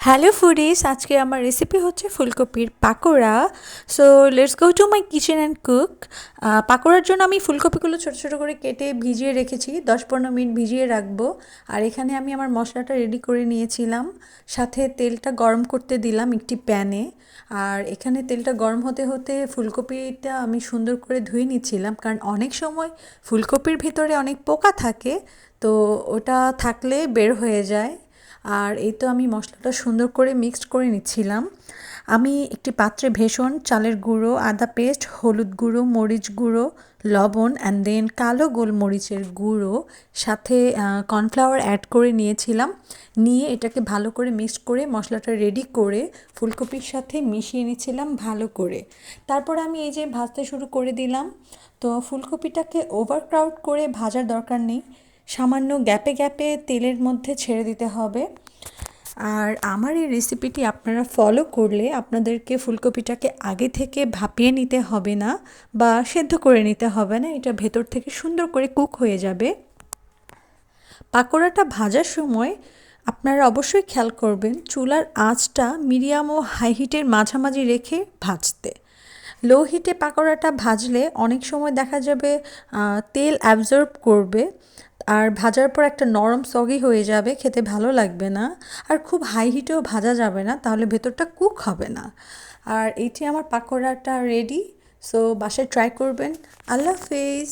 Hello foodies, আজকে আমার recipe হচ্ছে ফুলকপির pakora. So let's go to my kitchen and cook. পাকোড়ার জন্য আমি ফুলকপিগুলো ছোটো ছোটো করে কেটে ভিজিয়ে রেখেছি, 10-15 মিনিট ভিজিয়ে রাখবো। আর এখানে আমি আমার মশলাটা রেডি করে নিয়েছিলাম, সাথে তেলটা গরম করতে দিলাম একটি প্যানে। আর এখানে তেলটা গরম হতে হতে ফুলকপিটা আমি সুন্দর করে ধুয়ে নিচ্ছিলাম, কারণ অনেক সময় ফুলকপির ভিতরে অনেক পোকা থাকে, তো ওটা থাকলে বের হয়ে যায়। আর এই তো আমি মশলাটা সুন্দর করে মিক্সড করে নিচ্ছিলাম। আমি একটি পাত্রে ভেষণ, চালের গুঁড়ো, আদা পেস্ট, হলুদ গুঁড়ো, মরিচ গুঁড়ো, লবণ অ্যান্ড দেন কালো গোলমরিচের গুঁড়ো, সাথে কর্নফ্লাওয়ার অ্যাড করে নিয়েছিলাম। নিয়ে এটাকে ভালো করে মিক্সড করে মশলাটা রেডি করে ফুলকপির সাথে মিশিয়ে নিচ্ছিলাম ভালো করে। তারপর আমি এই যে ভাজতে শুরু করে দিলাম। তো ফুলকপিটাকে ওভারক্রাউড করে ভাজার দরকার নেই, সামান্য গ্যাপে গ্যাপে তেলের মধ্যে ছেড়ে দিতে হবে। আর আমার এই রেসিপিটি আপনারা ফলো করলে আপনাদেরকে ফুলকপিটাকে আগে থেকে ভাপিয়ে নিতে হবে না বা সেদ্ধ করে নিতে হবে না, এটা ভেতর থেকে সুন্দর করে কুক হয়ে যাবে। পাকোড়াটা ভাজার সময় আপনারা অবশ্যই খেয়াল করবেন চুলার আঁচটা মিডিয়াম ও হাই হিটের মাঝামাঝি রেখে ভাজতে। লো হিটে পাকোড়াটা ভাজলে অনেক সময় দেখা যাবে তেল অ্যাবজর্ব করবে, আর ভাজার পর একটা নরম সগি হয়ে যাবে, খেতে ভালো লাগবে না। আর খুব হাই হিটেও ভাজা যাবে না, তাহলে ভেতরটা কুক হবে না। আর এইটি আমার পাকোড়াটা রেডি। সো বাসায় ট্রাই করবেন। আল্লাহ হাফেজ।